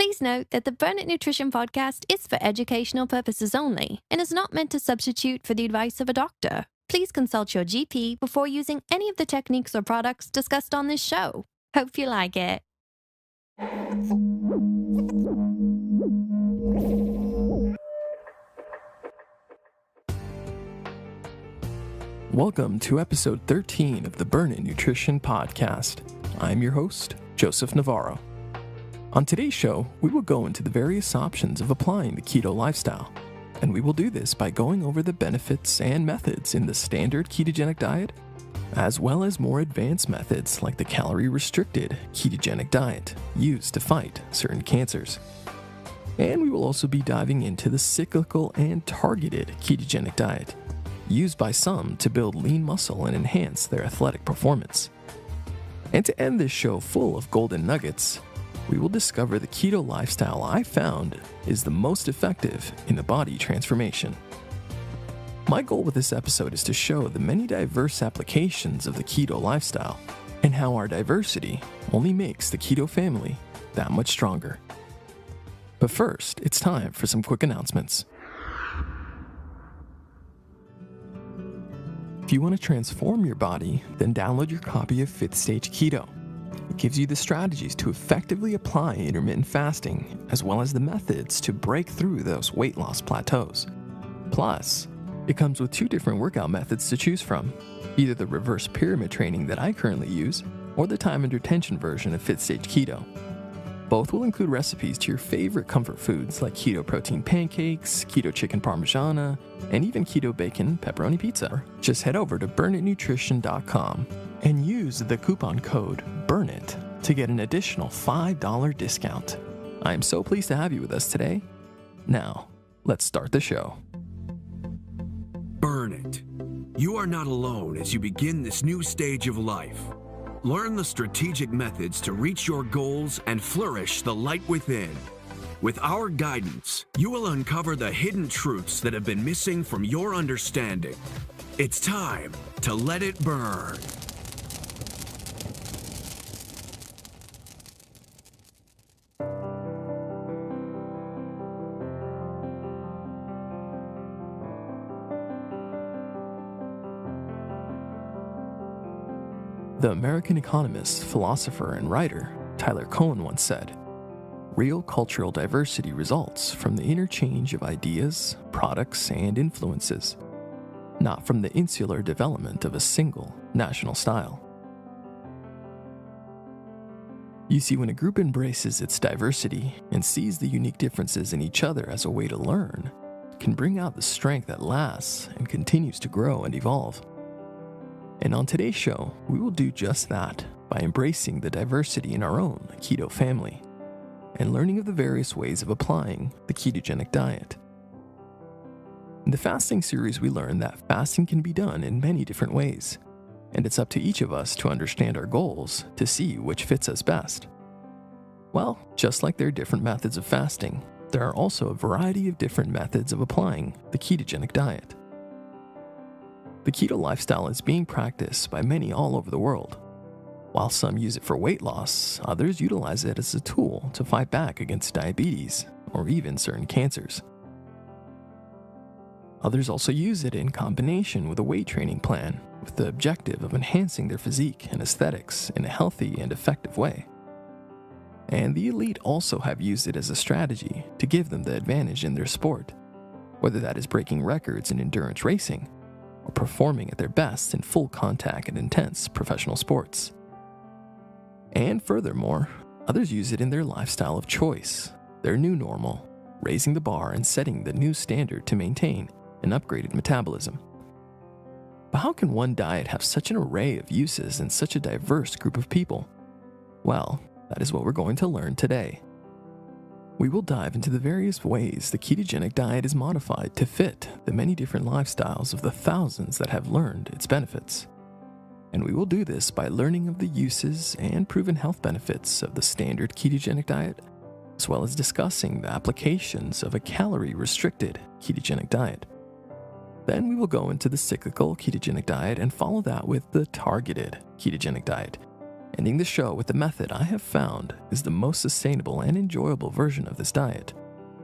Please note that the Burn It Nutrition podcast is for educational purposes only and is not meant to substitute for the advice of a doctor. Please consult your GP before using any of the techniques or products discussed on this show. Hope you like it. Welcome to episode 13 of the Burn It Nutrition podcast. I'm your host, Joseph Navarro. On today's show, we will go into the various options of applying the keto lifestyle, and we will do this by going over the benefits and methods in the standard ketogenic diet, as well as more advanced methods like the calorie-restricted ketogenic diet used to fight certain cancers. And we will also be diving into the cyclical and targeted ketogenic diet, used by some to build lean muscle and enhance their athletic performance. And to end this show full of golden nuggets, we will discover the keto lifestyle I found is the most effective in the body transformation. My goal with this episode is to show the many diverse applications of the keto lifestyle and how our diversity only makes the keto family that much stronger. But first, it's time for some quick announcements. If you want to transform your body, then download your copy of 5th Stage Keto. It gives you the strategies to effectively apply intermittent fasting, as well as the methods to break through those weight loss plateaus. Plus, it comes with 2 different workout methods to choose from, either the reverse pyramid training that I currently use, or the time under tension version of 5th Stage Keto. Both will include recipes to your favorite comfort foods like keto protein pancakes, keto chicken parmigiana, and even keto bacon pepperoni pizza. Just head over to burnitnutrition.com and use the coupon code BURNIT to get an additional $5 discount. I am so pleased to have you with us today. Now, let's start the show. Burn it. You are not alone as you begin this new stage of life. Learn the strategic methods to reach your goals and flourish the light within. With our guidance, you will uncover the hidden truths that have been missing from your understanding. It's time to let it burn. The American economist, philosopher, and writer Tyler Cowen once said, "Real cultural diversity results from the interchange of ideas, products, and influences, not from the insular development of a single national style." You see, when a group embraces its diversity and sees the unique differences in each other as a way to learn, it can bring out the strength that lasts and continues to grow and evolve. And on today's show, we will do just that by embracing the diversity in our own keto family and learning of the various ways of applying the ketogenic diet. In the fasting series, we learned that fasting can be done in many different ways, and it's up to each of us to understand our goals to see which fits us best. Well, just like there are different methods of fasting, there are also a variety of different methods of applying the ketogenic diet. The keto lifestyle is being practiced by many all over the world. While some use it for weight loss, others utilize it as a tool to fight back against diabetes or even certain cancers. Others also use it in combination with a weight training plan with the objective of enhancing their physique and aesthetics in a healthy and effective way. And the elite also have used it as a strategy to give them the advantage in their sport, whether that is breaking records in endurance racing or performing at their best in full contact and intense professional sports. And furthermore, others use it in their lifestyle of choice, their new normal, raising the bar and setting the new standard to maintain an upgraded metabolism. But how can one diet have such an array of uses in such a diverse group of people? Well, that is what we're going to learn today. We will dive into the various ways the ketogenic diet is modified to fit the many different lifestyles of the thousands that have learned its benefits. And we will do this by learning of the uses and proven health benefits of the standard ketogenic diet, as well as discussing the applications of a calorie-restricted ketogenic diet. Then we will go into the cyclical ketogenic diet and follow that with the targeted ketogenic diet, ending the show with the method I have found is the most sustainable and enjoyable version of this diet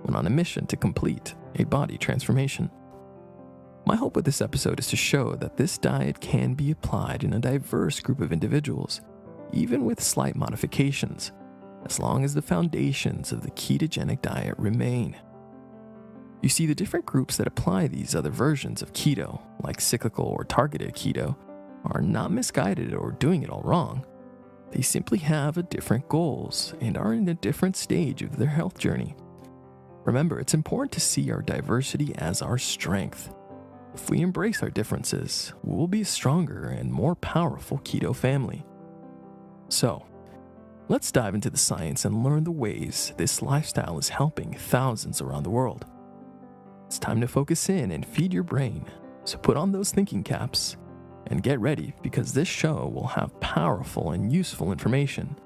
when on a mission to complete a body transformation. My hope with this episode is to show that this diet can be applied in a diverse group of individuals, even with slight modifications, as long as the foundations of the ketogenic diet remain. You see, the different groups that apply these other versions of keto, like cyclical or targeted keto, are not misguided or doing it all wrong. They simply have different goals and are in a different stage of their health journey. Remember, it's important to see our diversity as our strength. If we embrace our differences, we will be a stronger and more powerful keto family. So, let's dive into the science and learn the ways this lifestyle is helping thousands around the world. It's time to focus in and feed your brain, so put on those thinking caps and get ready, because this show will have powerful and useful information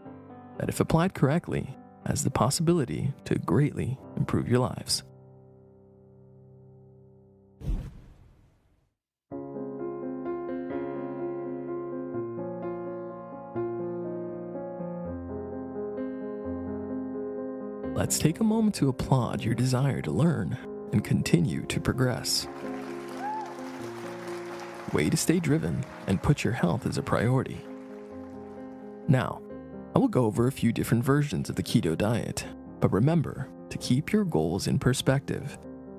that, if applied correctly, has the possibility to greatly improve your lives. Let's take a moment to applaud your desire to learn and continue to progress. Way to stay driven and put your health as a priority. Now, I will go over a few different versions of the keto diet, but remember to keep your goals in perspective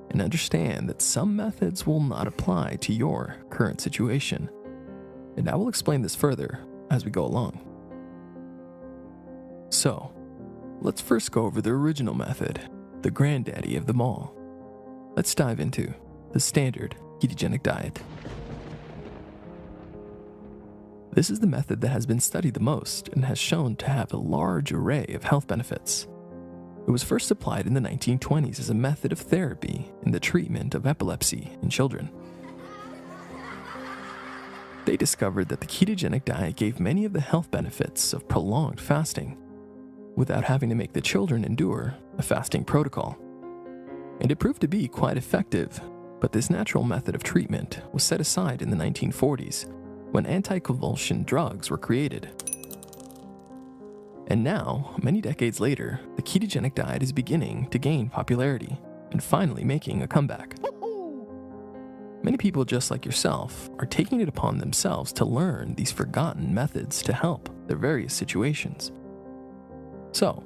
and understand that some methods will not apply to your current situation. And I will explain this further as we go along. So, let's first go over the original method, the granddaddy of them all. Let's dive into the standard ketogenic diet. This is the method that has been studied the most and has shown to have a large array of health benefits. It was first applied in the 1920s as a method of therapy in the treatment of epilepsy in children. They discovered that the ketogenic diet gave many of the health benefits of prolonged fasting without having to make the children endure a fasting protocol. And it proved to be quite effective, but this natural method of treatment was set aside in the 1940s when anticonvulsant drugs were created. And now, many decades later, the ketogenic diet is beginning to gain popularity and finally making a comeback. Many people just like yourself are taking it upon themselves to learn these forgotten methods to help their various situations. So,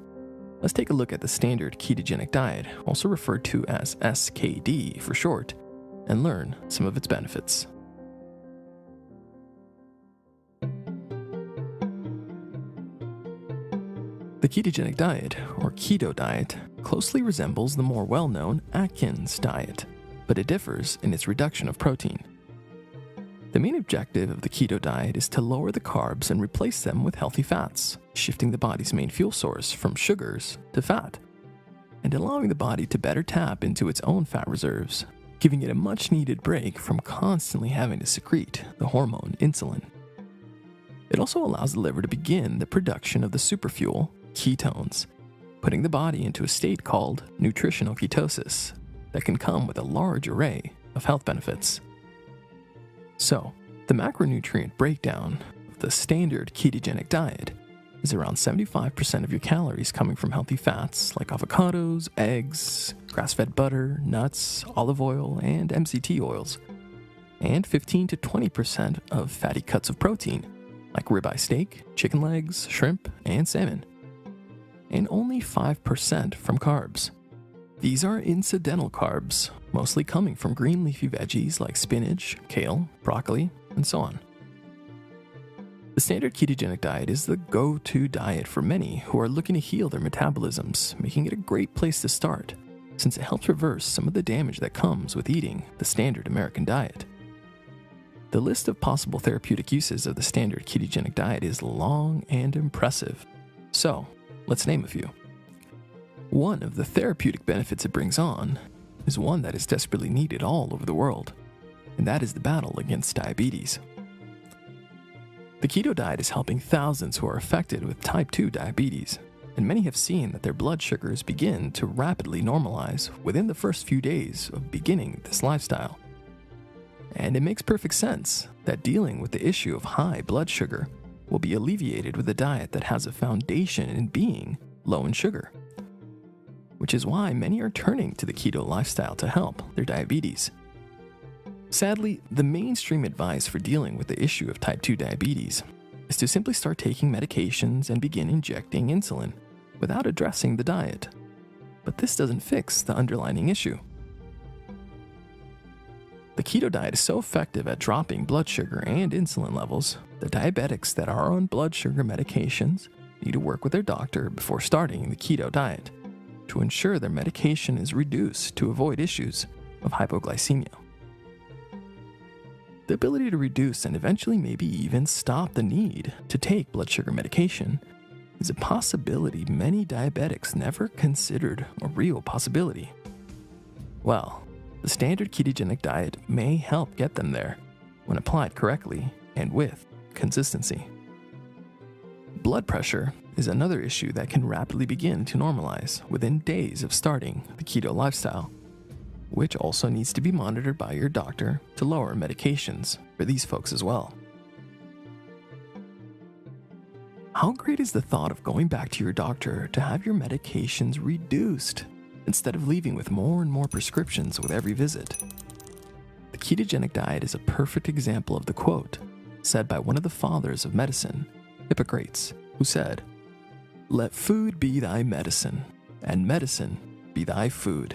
let's take a look at the standard ketogenic diet, also referred to as SKD for short, and learn some of its benefits. The ketogenic diet, or keto diet, closely resembles the more well-known Atkins diet, but it differs in its reduction of protein. The main objective of the keto diet is to lower the carbs and replace them with healthy fats, shifting the body's main fuel source from sugars to fat, and allowing the body to better tap into its own fat reserves, giving it a much-needed break from constantly having to secrete the hormone insulin. It also allows the liver to begin the production of the superfuel, ketones, putting the body into a state called nutritional ketosis that can come with a large array of health benefits. So, the macronutrient breakdown of the standard ketogenic diet is around 75% of your calories coming from healthy fats like avocados, eggs, grass-fed butter, nuts, olive oil, and MCT oils, and 15 to 20% of fatty cuts of protein like ribeye steak, chicken legs, shrimp, and salmon, and only 5% from carbs. These are incidental carbs, mostly coming from green leafy veggies like spinach, kale, broccoli, and so on. The standard ketogenic diet is the go-to diet for many who are looking to heal their metabolisms, making it a great place to start, since it helps reverse some of the damage that comes with eating the standard American diet. The list of possible therapeutic uses of the standard ketogenic diet is long and impressive. So, let's name a few. One of the therapeutic benefits it brings on is one that is desperately needed all over the world, and that is the battle against diabetes. The keto diet is helping thousands who are affected with type 2 diabetes, and many have seen that their blood sugars begin to rapidly normalize within the first few days of beginning this lifestyle. And it makes perfect sense that dealing with the issue of high blood sugar will be alleviated with a diet that has a foundation in being low in sugar, which is why many are turning to the keto lifestyle to help their diabetes. Sadly, the mainstream advice for dealing with the issue of type 2 diabetes is to simply start taking medications and begin injecting insulin without addressing the diet. But this doesn't fix the underlying issue. The keto diet is so effective at dropping blood sugar and insulin levels that diabetics that are on blood sugar medications need to work with their doctor before starting the keto diet to ensure their medication is reduced to avoid issues of hypoglycemia. The ability to reduce and eventually maybe even stop the need to take blood sugar medication is a possibility many diabetics never considered a real possibility. Well, the standard ketogenic diet may help get them there when applied correctly and with consistency. Blood pressure is another issue that can rapidly begin to normalize within days of starting the keto lifestyle, which also needs to be monitored by your doctor to lower medications for these folks as well. How great is the thought of going back to your doctor to have your medications reduced instead of leaving with more and more prescriptions with every visit? The ketogenic diet is a perfect example of the quote said by one of the fathers of medicine, Hippocrates, who said, "Let food be thy medicine, and medicine be thy food."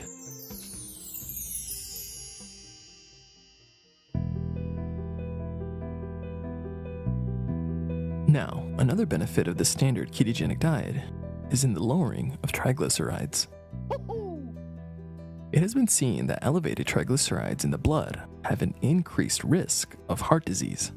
Now, another benefit of the standard ketogenic diet is in the lowering of triglycerides. It has been seen that elevated triglycerides in the blood have an increased risk of heart disease.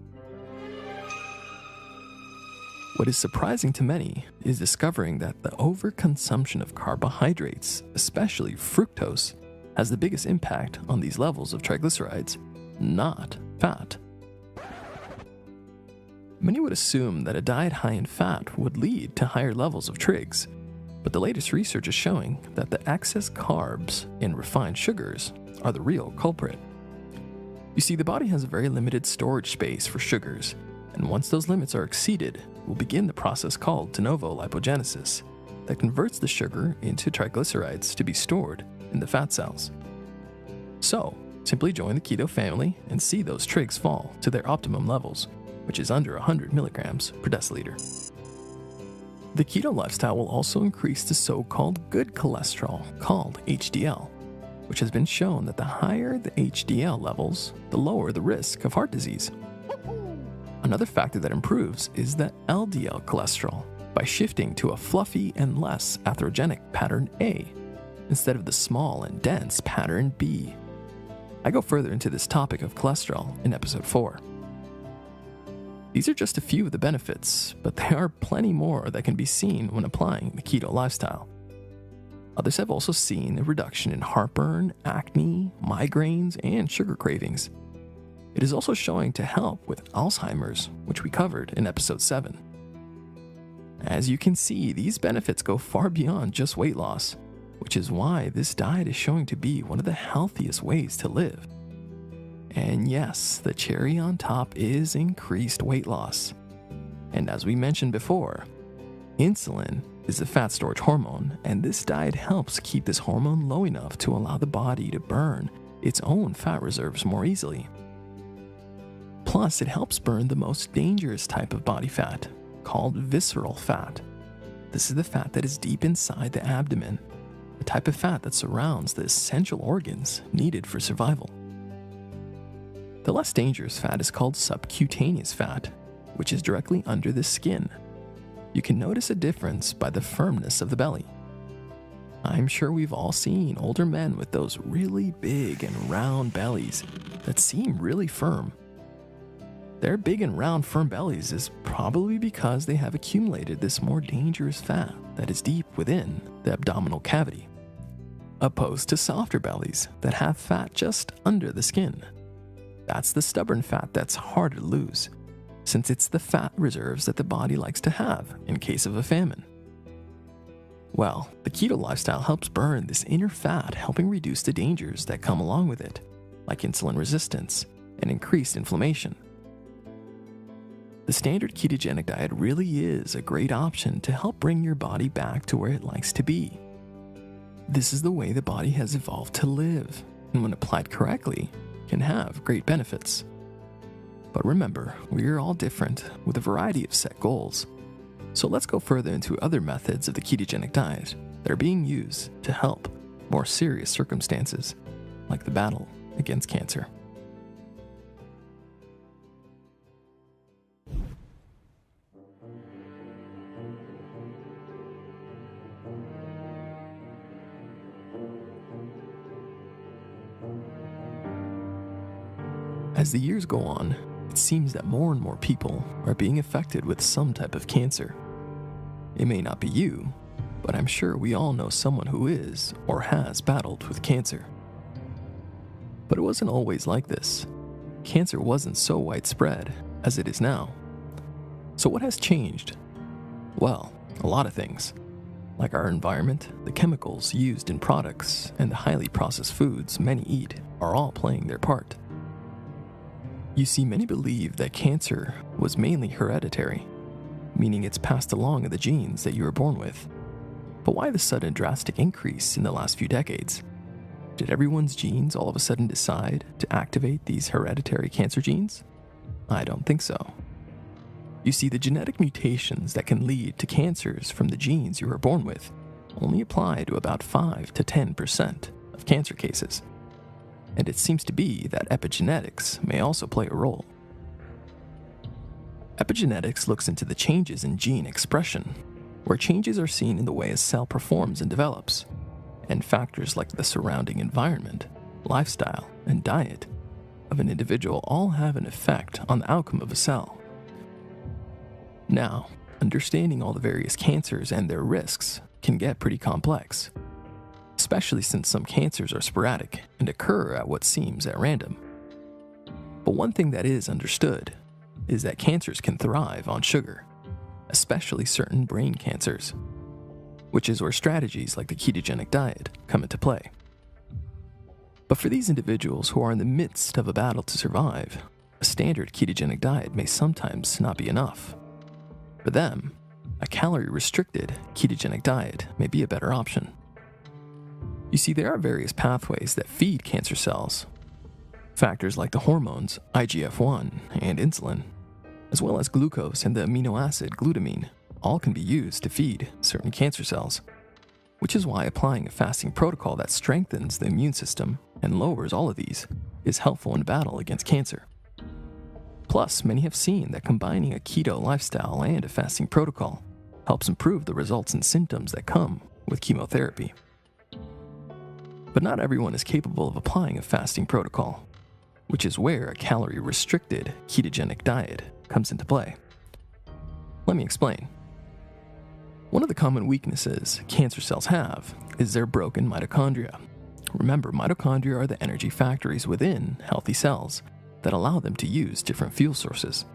What is surprising to many is discovering that the overconsumption of carbohydrates, especially fructose, has the biggest impact on these levels of triglycerides, not fat. Many would assume that a diet high in fat would lead to higher levels of trigs, but the latest research is showing that the excess carbs in refined sugars are the real culprit. You see, the body has a very limited storage space for sugars, and once those limits are exceeded, we'll begin the process called de novo lipogenesis that converts the sugar into triglycerides to be stored in the fat cells. So, simply join the keto family and see those trigs fall to their optimum levels, which is under 100 milligrams per deciliter. The keto lifestyle will also increase the so-called good cholesterol, called HDL, which has been shown that the higher the HDL levels, the lower the risk of heart disease. Another factor that improves is the LDL cholesterol by shifting to a fluffy and less atherogenic pattern A instead of the small and dense pattern B. I go further into this topic of cholesterol in episode 4. These are just a few of the benefits, but there are plenty more that can be seen when applying the keto lifestyle. Others have also seen a reduction in heartburn, acne, migraines, and sugar cravings. It is also showing to help with Alzheimer's, which we covered in episode 7. As you can see, these benefits go far beyond just weight loss, which is why this diet is showing to be one of the healthiest ways to live. And yes, the cherry on top is increased weight loss. And as we mentioned before, insulin is the fat storage hormone, and this diet helps keep this hormone low enough to allow the body to burn its own fat reserves more easily. Plus, it helps burn the most dangerous type of body fat, called visceral fat. This is the fat that is deep inside the abdomen, a type of fat that surrounds the essential organs needed for survival. The less dangerous fat is called subcutaneous fat, which is directly under the skin. You can notice a difference by the firmness of the belly. I'm sure we've all seen older men with those really big and round bellies that seem really firm. Their big and round firm bellies is probably because they have accumulated this more dangerous fat that is deep within the abdominal cavity, opposed to softer bellies that have fat just under the skin. That's the stubborn fat that's harder to lose, since it's the fat reserves that the body likes to have in case of a famine. Well, the keto lifestyle helps burn this inner fat, helping reduce the dangers that come along with it, like insulin resistance and increased inflammation. the standard ketogenic diet really is a great option to help bring your body back to where it likes to be. This is the way the body has evolved to live, and when applied correctly, can have great benefits. But remember, we are all different with a variety of set goals. So let's go further into other methods of the ketogenic diet that are being used to help more serious circumstances, like the battle against cancer. As the years go on, it seems that more and more people are being affected with some type of cancer. It may not be you, but I'm sure we all know someone who is or has battled with cancer. But it wasn't always like this. Cancer wasn't so widespread as it is now. So what has changed? Well, a lot of things. Like our environment, the chemicals used in products, and the highly processed foods many eat are all playing their part. You see, many believe that cancer was mainly hereditary, meaning it's passed along in the genes that you were born with. But why the sudden drastic increase in the last few decades? Did everyone's genes all of a sudden decide to activate these hereditary cancer genes? I don't think so. You see, the genetic mutations that can lead to cancers from the genes you were born with only apply to about 5 to 10% of cancer cases. And it seems to be that epigenetics may also play a role. Epigenetics looks into the changes in gene expression, where changes are seen in the way a cell performs and develops, and factors like the surrounding environment, lifestyle, and diet of an individual all have an effect on the outcome of a cell. Now, understanding all the various cancers and their risks can get pretty complex, especially since some cancers are sporadic and occur at what seems at random. But one thing that is understood is that cancers can thrive on sugar, especially certain brain cancers, which is where strategies like the ketogenic diet come into play. But for these individuals who are in the midst of a battle to survive, a standard ketogenic diet may sometimes not be enough. For them, a calorie-restricted ketogenic diet may be a better option. You see, there are various pathways that feed cancer cells. Factors like the hormones IGF-1 and insulin, as well as glucose and the amino acid glutamine, all can be used to feed certain cancer cells, which is why applying a fasting protocol that strengthens the immune system and lowers all of these is helpful in battle against cancer. Plus, many have seen that combining a keto lifestyle and a fasting protocol helps improve the results and symptoms that come with chemotherapy. But not everyone is capable of applying a fasting protocol, which is where a calorie-restricted ketogenic diet comes into play. Let me explain. One of the common weaknesses cancer cells have is their broken mitochondria. Remember, mitochondria are the energy factories within healthy cells that allow them to use different fuel sources.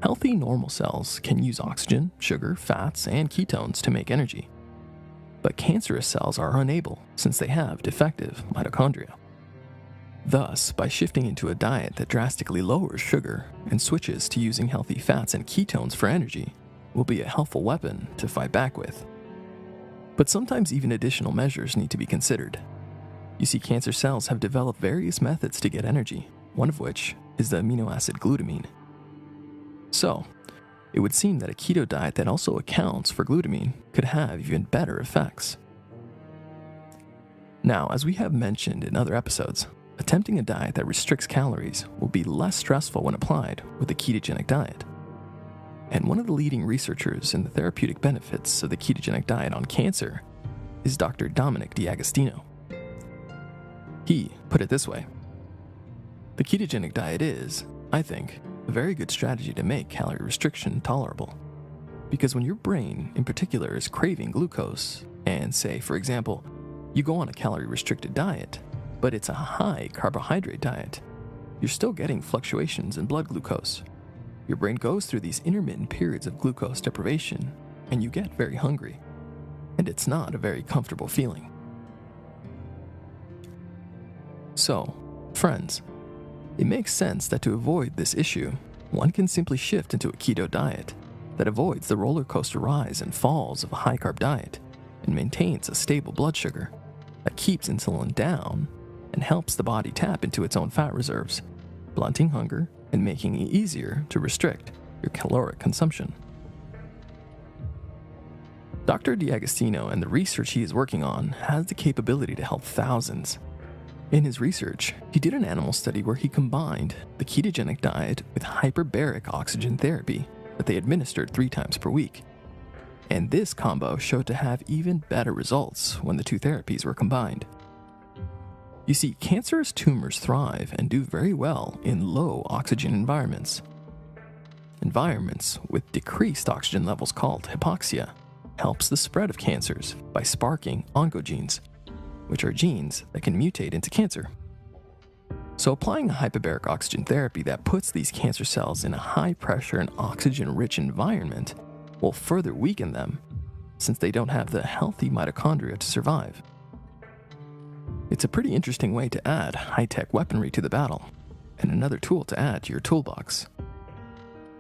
Healthy, normal cells can use oxygen, sugar, fats, and ketones to make energy. But cancerous cells are unable since they have defective mitochondria. Thus, by shifting into a diet that drastically lowers sugar and switches to using healthy fats and ketones for energy will be a helpful weapon to fight back with. But sometimes even additional measures need to be considered. You see, cancer cells have developed various methods to get energy, one of which is the amino acid glutamine. So, it would seem that a keto diet that also accounts for glutamine could have even better effects. Now, as we have mentioned in other episodes, attempting a diet that restricts calories will be less stressful when applied with a ketogenic diet. And one of the leading researchers in the therapeutic benefits of the ketogenic diet on cancer is Dr. Dominic D'Agostino. He put it this way: the ketogenic diet is, I think, a very good strategy to make calorie restriction tolerable. Because when your brain, in particular, is craving glucose, and say, for example, you go on a calorie-restricted diet, but it's a high carbohydrate diet, you're still getting fluctuations in blood glucose. Your brain goes through these intermittent periods of glucose deprivation, and you get very hungry. And it's not a very comfortable feeling. So, friends, it makes sense that to avoid this issue, one can simply shift into a keto diet that avoids the roller coaster rise and falls of a high-carb diet and maintains a stable blood sugar that keeps insulin down and helps the body tap into its own fat reserves, blunting hunger and making it easier to restrict your caloric consumption. Dr. D'Agostino and the research he is working on has the capability to help thousands. In his research, he did an animal study where he combined the ketogenic diet with hyperbaric oxygen therapy that they administered 3 times per week. And this combo showed to have even better results when the 2 therapies were combined. You see, cancerous tumors thrive and do very well in low oxygen environments. Environments with decreased oxygen levels called hypoxia helps the spread of cancers by sparking oncogenes, which are genes that can mutate into cancer. So applying a hyperbaric oxygen therapy that puts these cancer cells in a high pressure and oxygen-rich environment will further weaken them, since they don't have the healthy mitochondria to survive. It's a pretty interesting way to add high-tech weaponry to the battle, and another tool to add to your toolbox.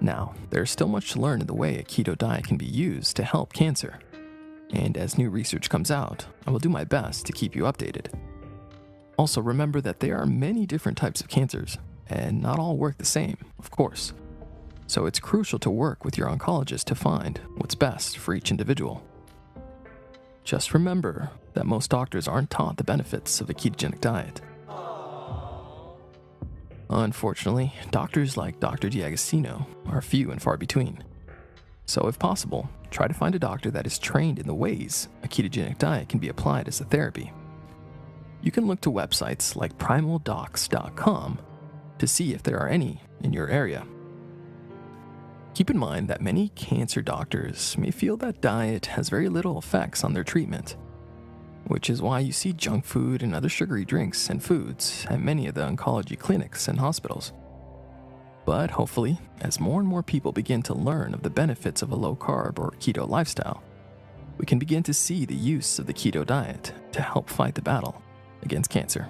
Now, there's still much to learn in the way a keto diet can be used to help cancer, and as new research comes out, I will do my best to keep you updated. Also, remember that there are many different types of cancers, and not all work the same, of course. So it's crucial to work with your oncologist to find what's best for each individual. Just remember that most doctors aren't taught the benefits of a ketogenic diet. Unfortunately, doctors like Dr. D'Agostino are few and far between. So if possible, try to find a doctor that is trained in the ways a ketogenic diet can be applied as a therapy. You can look to websites like primaldocs.com to see if there are any in your area. Keep in mind that many cancer doctors may feel that diet has very little effects on their treatment, which is why you see junk food and other sugary drinks and foods at many of the oncology clinics and hospitals. But hopefully, as more and more people begin to learn of the benefits of a low-carb or keto lifestyle, we can begin to see the use of the keto diet to help fight the battle against cancer.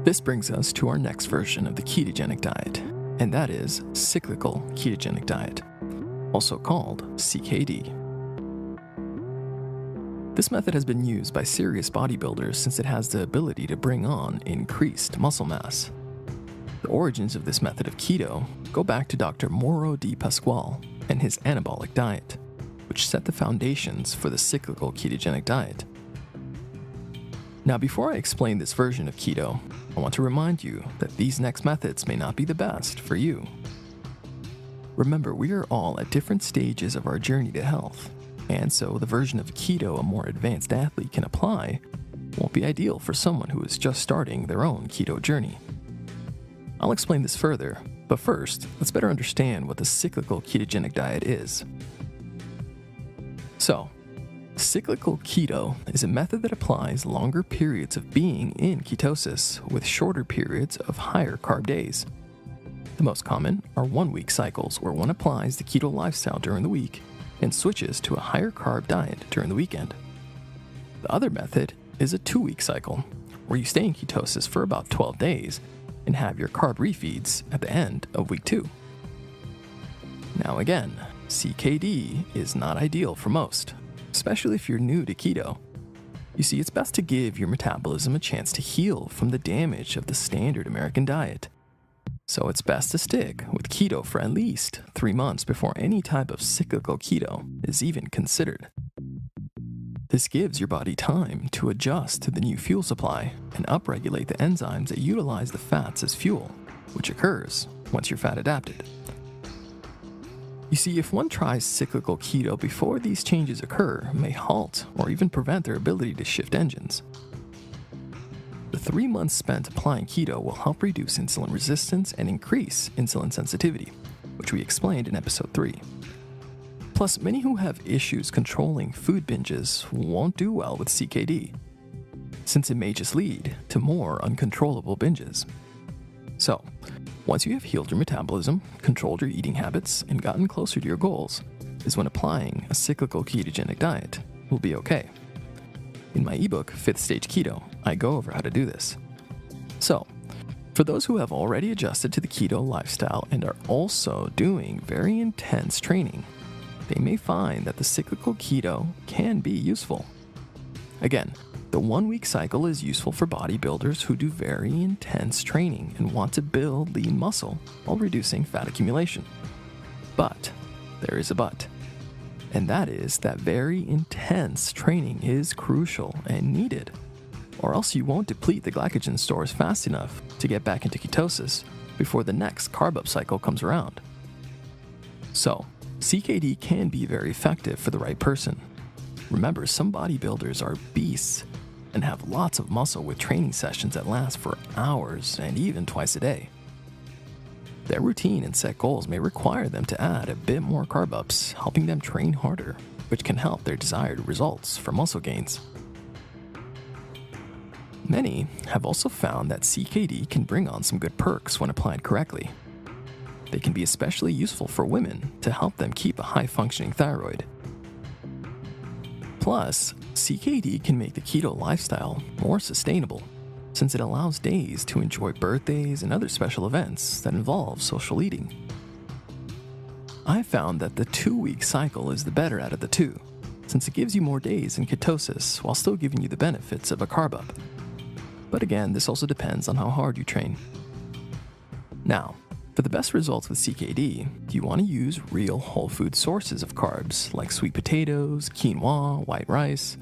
This brings us to our next version of the ketogenic diet, and that is cyclical ketogenic diet, also called CKD. This method has been used by serious bodybuilders since it has the ability to bring on increased muscle mass. The origins of this method of keto go back to Dr. Mauro Di Pasquale and his anabolic diet, which set the foundations for the cyclical ketogenic diet. Now, before I explain this version of keto, I want to remind you that these next methods may not be the best for you. Remember, we are all at different stages of our journey to health, and so the version of keto a more advanced athlete can apply won't be ideal for someone who is just starting their own keto journey. I'll explain this further, but first, let's better understand what the cyclical ketogenic diet is. So, cyclical keto is a method that applies longer periods of being in ketosis with shorter periods of higher carb days. The most common are 1-week cycles where one applies the keto lifestyle during the week and switches to a higher carb diet during the weekend. The other method is a 2-week cycle where you stay in ketosis for about 12 days and have your carb refeeds at the end of week 2. Now again, CKD is not ideal for most, especially if you're new to keto. You see, it's best to give your metabolism a chance to heal from the damage of the standard American diet. So it's best to stick with keto for at least 3 months before any type of cyclical keto is even considered. This gives your body time to adjust to the new fuel supply and upregulate the enzymes that utilize the fats as fuel, which occurs once you're fat adapted. You see, if one tries cyclical keto before these changes occur, it may halt or even prevent their ability to shift engines. The 3 months spent applying keto will help reduce insulin resistance and increase insulin sensitivity, which we explained in episode 3. Plus, many who have issues controlling food binges won't do well with CKD, since it may just lead to more uncontrollable binges. So, once you have healed your metabolism, controlled your eating habits, and gotten closer to your goals, is when applying a cyclical ketogenic diet will be okay. In my ebook, 5th Stage Keto, I go over how to do this. So, for those who have already adjusted to the keto lifestyle and are also doing very intense training, they may find that the cyclical keto can be useful. Again, the 1-week cycle is useful for bodybuilders who do very intense training and want to build lean muscle while reducing fat accumulation. But there is a but. And that is that very intense training is crucial and needed, or else you won't deplete the glycogen stores fast enough to get back into ketosis before the next carb up cycle comes around. So, CKD can be very effective for the right person. Remember, some bodybuilders are beasts and have lots of muscle with training sessions that last for hours and even twice a day. Their routine and set goals may require them to add a bit more carb ups, helping them train harder, which can help their desired results for muscle gains. Many have also found that CKD can bring on some good perks when applied correctly. They can be especially useful for women to help them keep a high-functioning thyroid. Plus, CKD can make the keto lifestyle more sustainable, since it allows days to enjoy birthdays and other special events that involve social eating. I found that the 2-week cycle is the better out of the two, since it gives you more days in ketosis while still giving you the benefits of a carb up. But again, this also depends on how hard you train. Now, for the best results with CKD, you want to use real whole food sources of carbs like sweet potatoes, quinoa, white rice.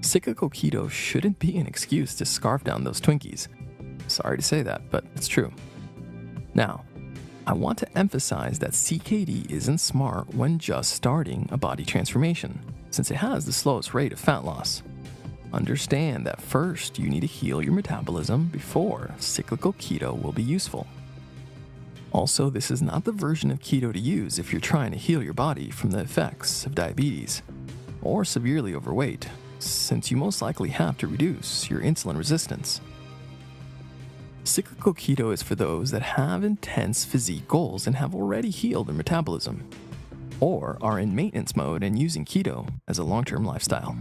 Cyclical keto shouldn't be an excuse to scarf down those Twinkies. Sorry to say that, but it's true. Now, I want to emphasize that CKD isn't smart when just starting a body transformation, since it has the slowest rate of fat loss. Understand that first you need to heal your metabolism before cyclical keto will be useful. Also, this is not the version of keto to use if you're trying to heal your body from the effects of diabetes or severely overweight, since you most likely have to reduce your insulin resistance. Cyclical keto is for those that have intense physique goals and have already healed their metabolism, or are in maintenance mode and using keto as a long-term lifestyle.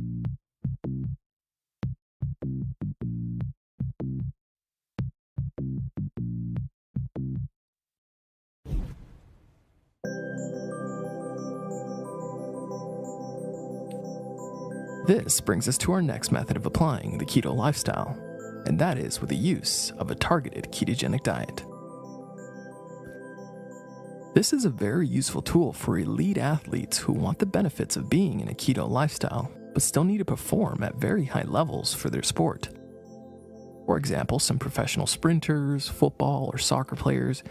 This brings us to our next method of applying the keto lifestyle, and that is with the use of a targeted ketogenic diet. This is a very useful tool for elite athletes who want the benefits of being in a keto lifestyle, but still need to perform at very high levels for their sport. For example, some professional sprinters, football or soccer players,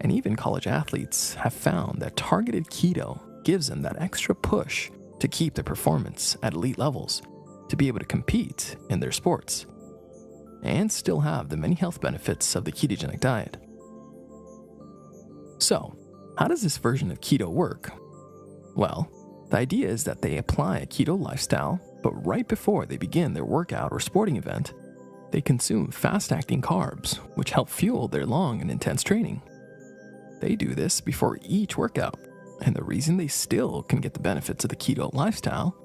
and even college athletes have found that targeted keto gives them that extra push to keep their performance at elite levels, to be able to compete in their sports, and still have the many health benefits of the ketogenic diet. So, how does this version of keto work? Well, the idea is that they apply a keto lifestyle, but right before they begin their workout or sporting event, they consume fast-acting carbs, which help fuel their long and intense training. They do this before each workout, and the reason they still can get the benefits of the keto lifestyle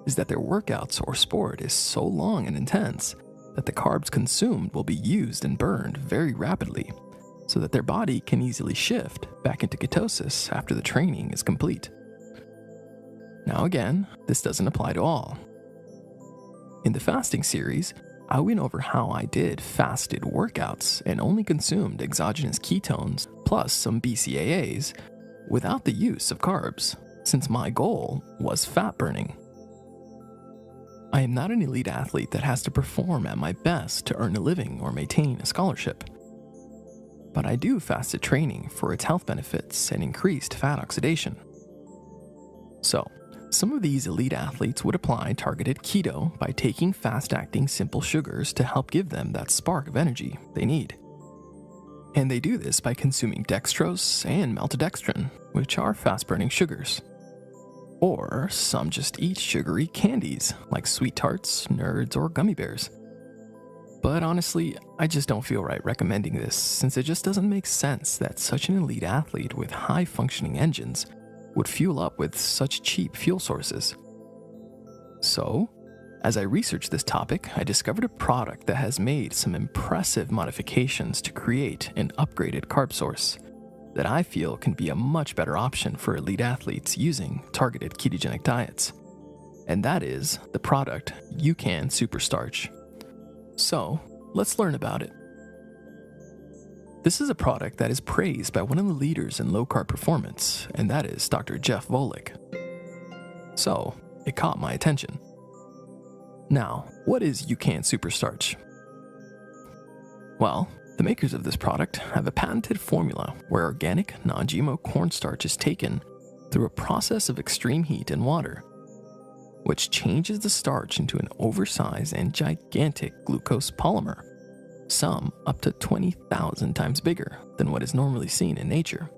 is that their workouts or sport is so long and intense that the carbs consumed will be used and burned very rapidly, so that their body can easily shift back into ketosis after the training is complete. Now again, this doesn't apply to all. In the fasting series, I went over how I did fasted workouts and only consumed exogenous ketones plus some BCAAs without the use of carbs, since my goal was fat burning. I am not an elite athlete that has to perform at my best to earn a living or maintain a scholarship. But I do fasted training for its health benefits and increased fat oxidation. So, some of these elite athletes would apply targeted keto by taking fast-acting simple sugars to help give them that spark of energy they need. And they do this by consuming dextrose and maltodextrin, which are fast-burning sugars. Or some just eat sugary candies like sweet tarts, nerds, or gummy bears. But honestly, I just don't feel right recommending this, since it just doesn't make sense that such an elite athlete with high-functioning engines would fuel up with such cheap fuel sources. So, as I researched this topic, I discovered a product that has made some impressive modifications to create an upgraded carb source that I feel can be a much better option for elite athletes using targeted ketogenic diets. And that is the product UCAN Superstarch. So, let's learn about it. This is a product that is praised by one of the leaders in low-carb performance, and that is Dr. Jeff Volek. So, it caught my attention. Now, what is UCAN Superstarch? Well, the makers of this product have a patented formula where organic, non-GMO cornstarch is taken through a process of extreme heat and water, which changes the starch into an oversized and gigantic glucose polymer, some up to 20,000 times bigger than what is normally seen in nature.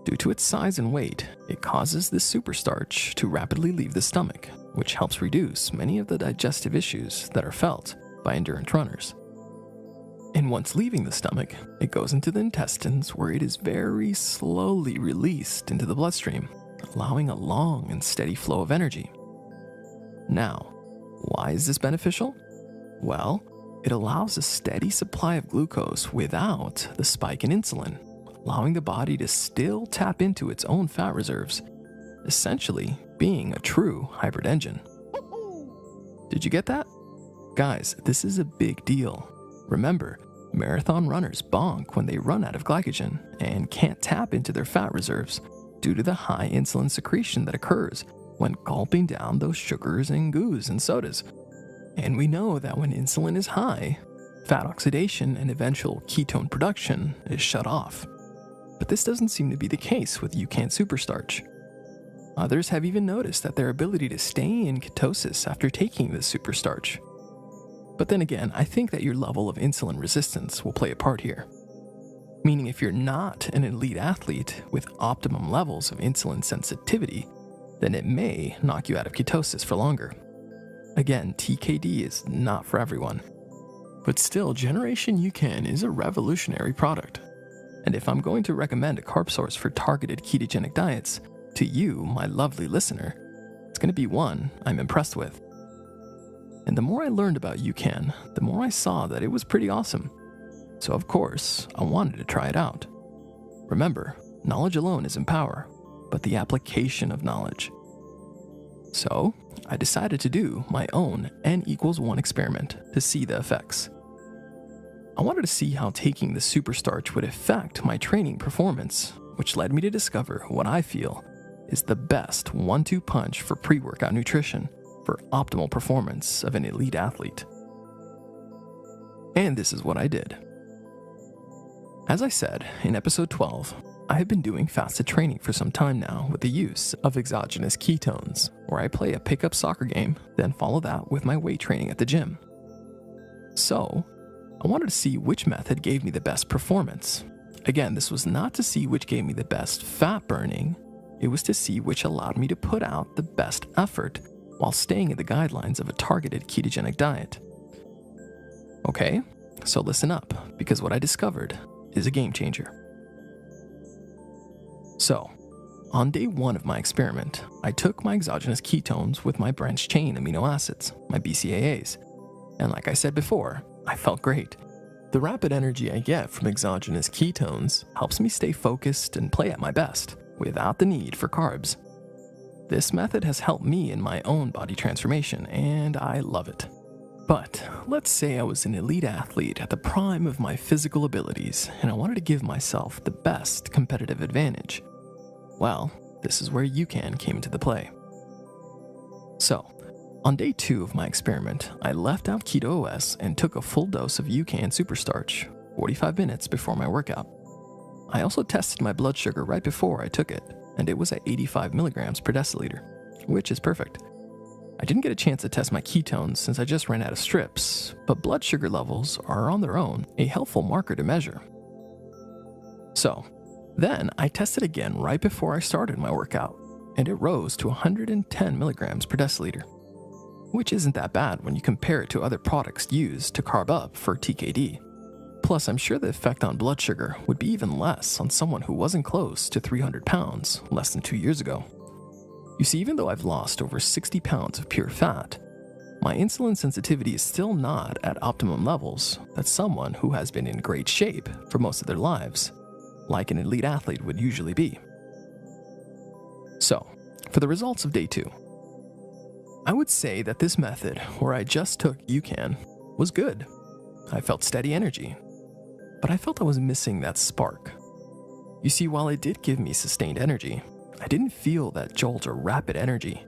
Due to its size and weight, it causes this superstarch to rapidly leave the stomach, which helps reduce many of the digestive issues that are felt by endurance runners. And once leaving the stomach, it goes into the intestines where it is very slowly released into the bloodstream, allowing a long and steady flow of energy. Now, why is this beneficial? Well, it allows a steady supply of glucose without the spike in insulin, allowing the body to still tap into its own fat reserves, essentially being a true hybrid engine. Did you get that? Guys, this is a big deal. Remember, marathon runners bonk when they run out of glycogen and can't tap into their fat reserves due to the high insulin secretion that occurs when gulping down those sugars and goos and sodas. And we know that when insulin is high, fat oxidation and eventual ketone production is shut off. But this doesn't seem to be the case with UCAN Superstarch. Others have even noticed that their ability to stay in ketosis after taking this superstarch. But then again, I think that your level of insulin resistance will play a part here. Meaning if you're not an elite athlete with optimum levels of insulin sensitivity, then it may knock you out of ketosis for longer. Again, TKD is not for everyone. But still, Generation UCAN is a revolutionary product. And if I'm going to recommend a carb source for targeted ketogenic diets to you, my lovely listener, it's going to be one I'm impressed with. And the more I learned about UCAN, the more I saw that it was pretty awesome. So of course, I wanted to try it out. Remember, knowledge alone isn't power, but the application of knowledge. So, I decided to do my own N=1 experiment to see the effects. I wanted to see how taking the superstarch would affect my training performance, which led me to discover what I feel is the best 1-2 punch for pre-workout nutrition for optimal performance of an elite athlete. And this is what I did. As I said in episode 12, I have been doing fasted training for some time now with the use of exogenous ketones, where I play a pickup soccer game, then follow that with my weight training at the gym. So, I wanted to see which method gave me the best performance. Again, this was not to see which gave me the best fat burning, it was to see which allowed me to put out the best effort while staying in the guidelines of a targeted ketogenic diet. Okay, so listen up, because what I discovered is a game changer. So, on day 1 of my experiment, I took my exogenous ketones with my branched chain amino acids, my BCAAs, and like I said before, I felt great. The rapid energy I get from exogenous ketones helps me stay focused and play at my best, without the need for carbs. This method has helped me in my own body transformation, and I love it. But let's say I was an elite athlete at the prime of my physical abilities, and I wanted to give myself the best competitive advantage. Well, this is where UCAN came into the play. So, on day 2 of my experiment, I left out Keto OS and took a full dose of UCAN Superstarch 45 minutes before my workout. I also tested my blood sugar right before I took it, and it was at 85 milligrams per deciliter, which is perfect. I didn't get a chance to test my ketones since I just ran out of strips, but blood sugar levels are on their own a helpful marker to measure. So, then I tested again right before I started my workout, and it rose to 110 milligrams per deciliter, which isn't that bad when you compare it to other products used to carb up for TKD. Plus, I'm sure the effect on blood sugar would be even less on someone who wasn't close to 300 pounds less than 2 years ago. You see, even though I've lost over 60 pounds of pure fat, my insulin sensitivity is still not at optimum levels that someone who has been in great shape for most of their lives, like an elite athlete would usually be. So, for the results of day 2, I would say that this method, where I just took UCAN, was good. I felt steady energy, but I felt I was missing that spark. You see, while it did give me sustained energy, I didn't feel that jolt or rapid energy,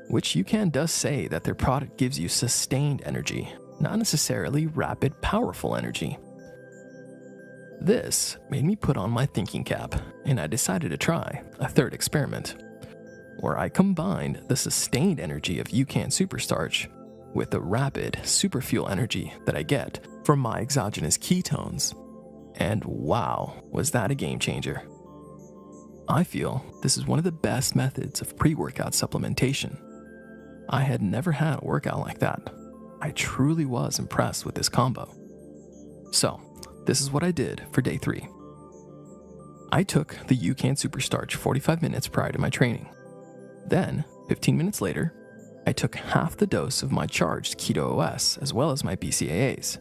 which UCAN does say that their product gives you sustained energy, not necessarily rapid, powerful energy. This made me put on my thinking cap, and I decided to try a third experiment, where I combined the sustained energy of UCAN Superstarch with the rapid superfuel energy that I get from my exogenous ketones. And wow, was that a game changer. I feel this is one of the best methods of pre-workout supplementation. I had never had a workout like that. I truly was impressed with this combo. So, this is what I did for day 3. I took the UCAN Superstarch 45 minutes prior to my training. Then, 15 minutes later, I took half the dose of my charged Keto OS as well as my BCAAs.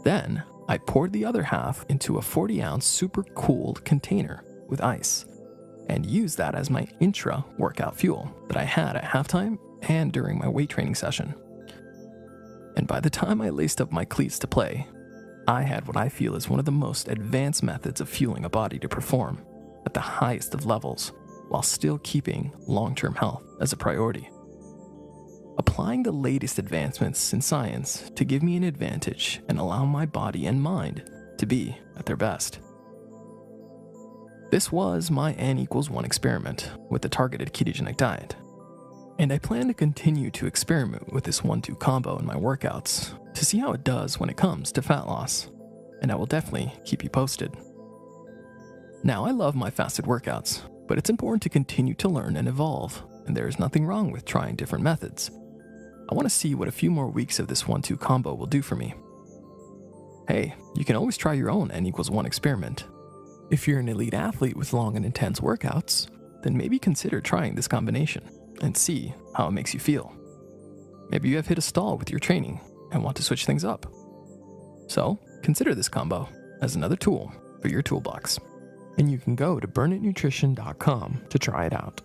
Then, I poured the other half into a 40-ounce super cooled container with ice and used that as my intra-workout fuel that I had at halftime and during my weight training session. And by the time I laced up my cleats to play, I had what I feel is one of the most advanced methods of fueling a body to perform at the highest of levels while still keeping long-term health as a priority. Applying the latest advancements in science to give me an advantage and allow my body and mind to be at their best. This was my N=1 experiment with the targeted ketogenic diet, and I plan to continue to experiment with this 1-2 combo in my workouts to see how it does when it comes to fat loss, and I will definitely keep you posted. Now, I love my fasted workouts, but it's important to continue to learn and evolve, and there is nothing wrong with trying different methods. I want to see what a few more weeks of this 1-2 combo will do for me. Hey, you can always try your own N=1 experiment. If you're an elite athlete with long and intense workouts, then maybe consider trying this combination and see how it makes you feel. Maybe you have hit a stall with your training and want to switch things up. So, consider this combo as another tool for your toolbox. And you can go to burnitnutrition.com to try it out.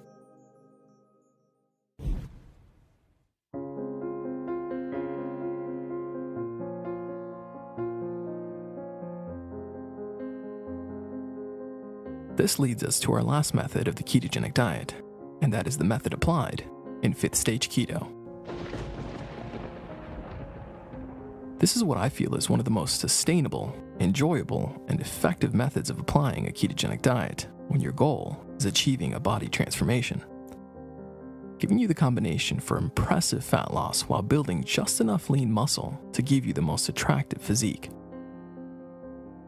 This leads us to our last method of the ketogenic diet, and that is the method applied in 5th stage keto. This is what I feel is one of the most sustainable, enjoyable, and effective methods of applying a ketogenic diet when your goal is achieving a body transformation, giving you the combination for impressive fat loss while building just enough lean muscle to give you the most attractive physique.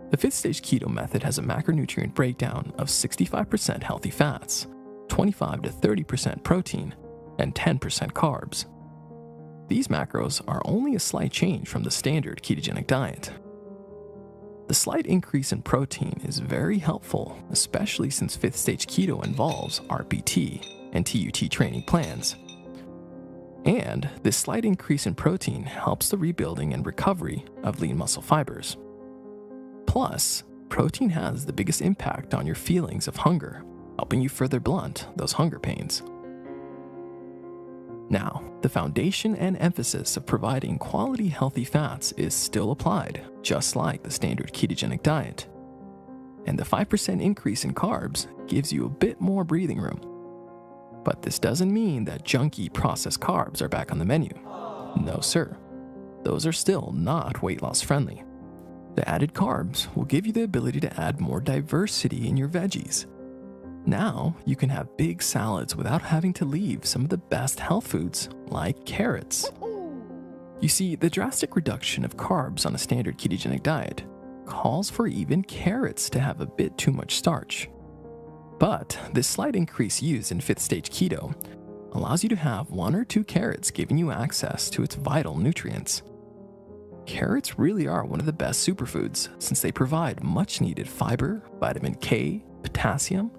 The 5th stage keto method has a macronutrient breakdown of 65% healthy fats, 25 to 30% protein, and 10% carbs. These macros are only a slight change from the standard ketogenic diet. The slight increase in protein is very helpful, especially since 5th stage keto involves RPT and TUT training plans. And this slight increase in protein helps the rebuilding and recovery of lean muscle fibers. Plus, protein has the biggest impact on your feelings of hunger, helping you further blunt those hunger pains. Now, the foundation and emphasis of providing quality healthy fats is still applied, just like the standard ketogenic diet. And the 5% increase in carbs gives you a bit more breathing room. But this doesn't mean that junky processed carbs are back on the menu. No, sir. Those are still not weight loss friendly. The added carbs will give you the ability to add more diversity in your veggies. Now, you can have big salads without having to leave some of the best health foods, like carrots. You see, the drastic reduction of carbs on a standard ketogenic diet calls for even carrots to have a bit too much starch. But this slight increase used in 5th stage keto allows you to have 1 or 2 carrots, giving you access to its vital nutrients. Carrots really are one of the best superfoods since they provide much needed fiber, vitamin K, potassium,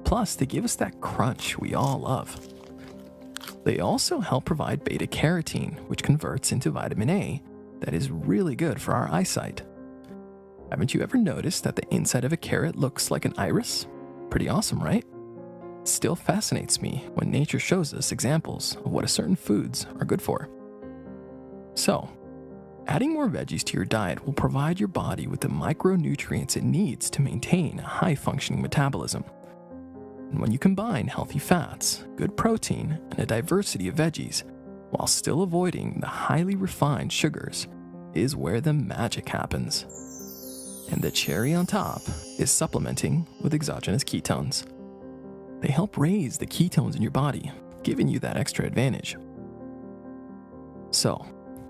plus they give us that crunch we all love. They also help provide beta-carotene, which converts into vitamin A that is really good for our eyesight. Haven't you ever noticed that the inside of a carrot looks like an iris? Pretty awesome, right? It still fascinates me when nature shows us examples of what a certain foods are good for. So, adding more veggies to your diet will provide your body with the micronutrients it needs to maintain a high-functioning metabolism. And when you combine healthy fats, good protein, and a diversity of veggies, while still avoiding the highly refined sugars, is where the magic happens. And the cherry on top is supplementing with exogenous ketones. They help raise the ketones in your body, giving you that extra advantage. So,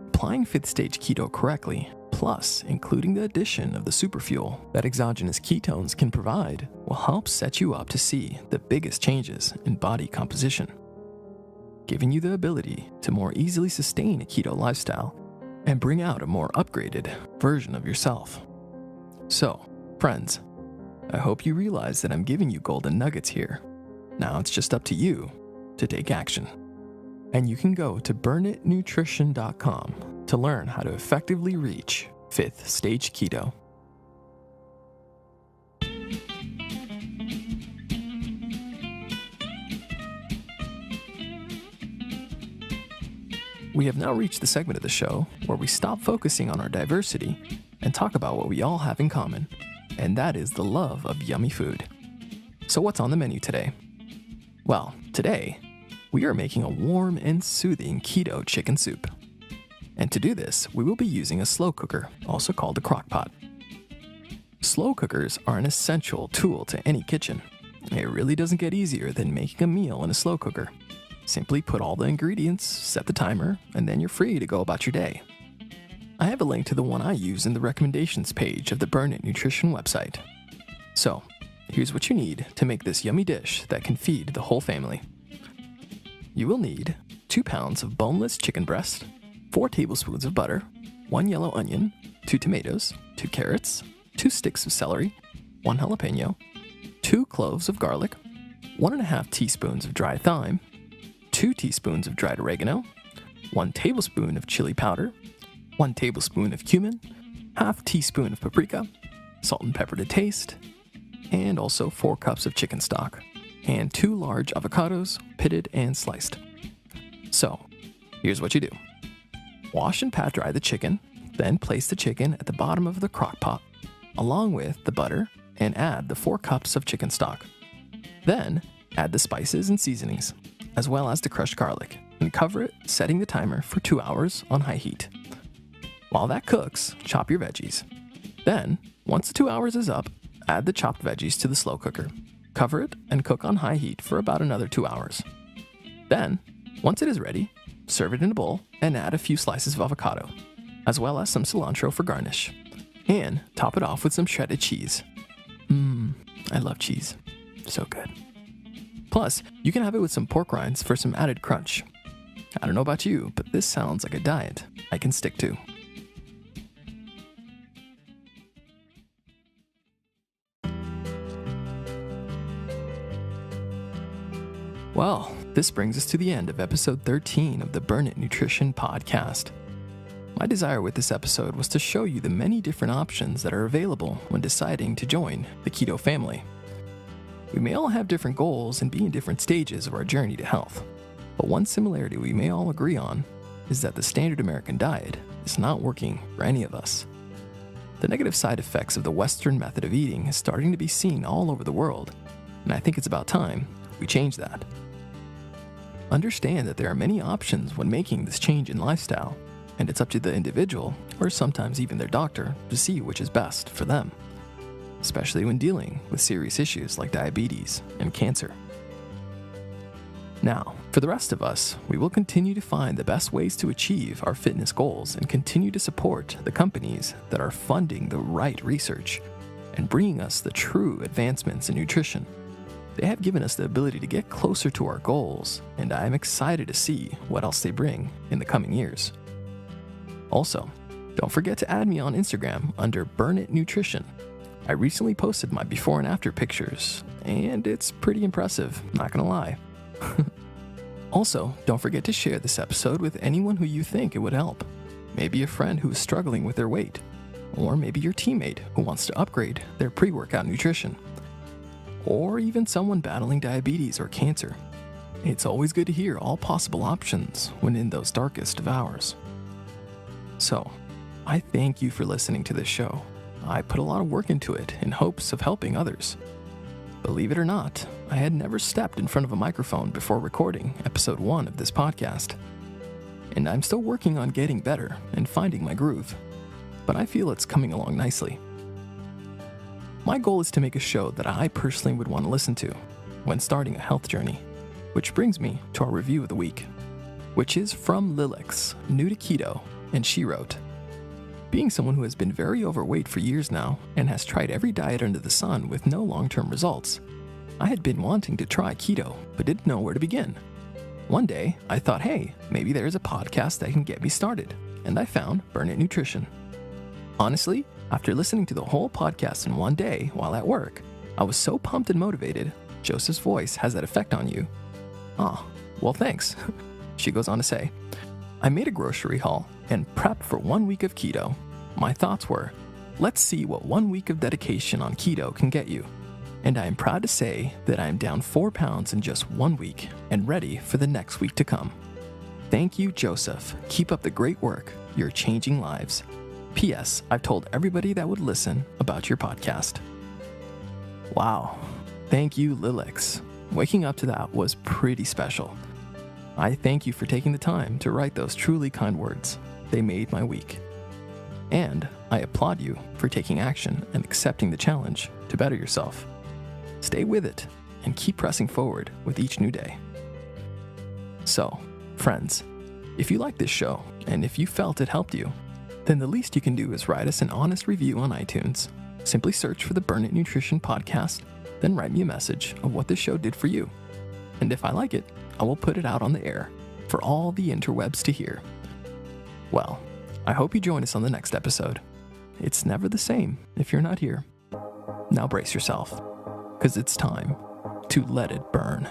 applying 5th stage keto correctly, plus including the addition of the superfuel that exogenous ketones can provide, will help set you up to see the biggest changes in body composition, giving you the ability to more easily sustain a keto lifestyle and bring out a more upgraded version of yourself. So, friends, I hope you realize that I'm giving you golden nuggets here. Now it's just up to you to take action. And you can go to burnitnutrition.com to learn how to effectively reach 5th stage keto. We have now reached the segment of the show where we stop focusing on our diversity and talk about what we all have in common, and that is the love of yummy food. So what's on the menu today? Well, today, we are making a warm and soothing keto chicken soup. And to do this, we will be using a slow cooker, also called a crock pot. Slow cookers are an essential tool to any kitchen. It really doesn't get easier than making a meal in a slow cooker. Simply put all the ingredients, set the timer, and then you're free to go about your day. I have a link to the one I use in the recommendations page of the Burn It Nutrition website. So, here's what you need to make this yummy dish that can feed the whole family. You will need 2 pounds of boneless chicken breast, 4 tablespoons of butter, 1 yellow onion, 2 tomatoes, 2 carrots, 2 sticks of celery, 1 jalapeno, 2 cloves of garlic, 1.5 teaspoons of dried thyme, 2 teaspoons of dried oregano, 1 tablespoon of chili powder, 1 tablespoon of cumin, ½ teaspoon of paprika, salt and pepper to taste, and also 4 cups of chicken stock, and 2 large avocados, pitted and sliced. So, here's what you do. Wash and pat dry the chicken, then place the chicken at the bottom of the crock pot, along with the butter, and add the 4 cups of chicken stock. Then, add the spices and seasonings, as well as the crushed garlic, and cover it, setting the timer for 2 hours on high heat. While that cooks, chop your veggies. Then, once the 2 hours is up, add the chopped veggies to the slow cooker. Cover it and cook on high heat for about another 2 hours. Then, once it is ready, serve it in a bowl and add a few slices of avocado, as well as some cilantro for garnish. And top it off with some shredded cheese. I love cheese. So good. Plus, you can have it with some pork rinds for some added crunch. I don't know about you, but this sounds like a diet I can stick to. Well, this brings us to the end of episode 13 of the Burn It Nutrition podcast. My desire with this episode was to show you the many different options that are available when deciding to join the keto family. We may all have different goals and be in different stages of our journey to health, but one similarity we may all agree on is that the standard American diet is not working for any of us. The negative side effects of the Western method of eating is starting to be seen all over the world, and I think it's about time we change that. Understand that there are many options when making this change in lifestyle, and it's up to the individual, or sometimes even their doctor, to see which is best for them, especially when dealing with serious issues like diabetes and cancer. Now, for the rest of us, we will continue to find the best ways to achieve our fitness goals and continue to support the companies that are funding the right research and bringing us the true advancements in nutrition. They have given us the ability to get closer to our goals, and I am excited to see what else they bring in the coming years. Also, don't forget to add me on Instagram under Burn It Nutrition. I recently posted my before and after pictures, and it's pretty impressive, not gonna lie. Also, don't forget to share this episode with anyone who you think it would help. Maybe a friend who is struggling with their weight, or maybe your teammate who wants to upgrade their pre-workout nutrition, or even someone battling diabetes or cancer. It's always good to hear all possible options when in those darkest of hours. So, I thank you for listening to this show. I put a lot of work into it in hopes of helping others. Believe it or not, I had never stepped in front of a microphone before recording episode 1 of this podcast. And I'm still working on getting better and finding my groove, but I feel it's coming along nicely. My goal is to make a show that I personally would want to listen to when starting a health journey, which brings me to our review of the week, which is from Lilix, new to keto, and she wrote, "Being someone who has been very overweight for years now and has tried every diet under the sun with no long-term results, I had been wanting to try keto but didn't know where to begin. One day, I thought, hey, maybe there's a podcast that can get me started, and I found Burn It Nutrition. Honestly, after listening to the whole podcast in one day while at work, I was so pumped and motivated. Joseph's voice has that effect on you. Ah, well thanks." She goes on to say, "I made a grocery haul and prepped for 1 week of keto. My thoughts were, let's see what 1 week of dedication on keto can get you. And I am proud to say that I am down 4 pounds in just 1 week and ready for the next week to come. Thank you, Joseph. Keep up the great work. You're changing lives. P.S. I've told everybody that would listen about your podcast." Wow. Thank you, Lilix. Waking up to that was pretty special. I thank you for taking the time to write those truly kind words. They made my week. And I applaud you for taking action and accepting the challenge to better yourself. Stay with it and keep pressing forward with each new day. So, friends, if you like this show and if you felt it helped you, then the least you can do is write us an honest review on iTunes. Simply search for the Burn It Nutrition podcast, then write me a message of what this show did for you. And if I like it, I will put it out on the air for all the interwebs to hear. Well, I hope you join us on the next episode. It's never the same if you're not here. Now brace yourself, because it's time to let it burn.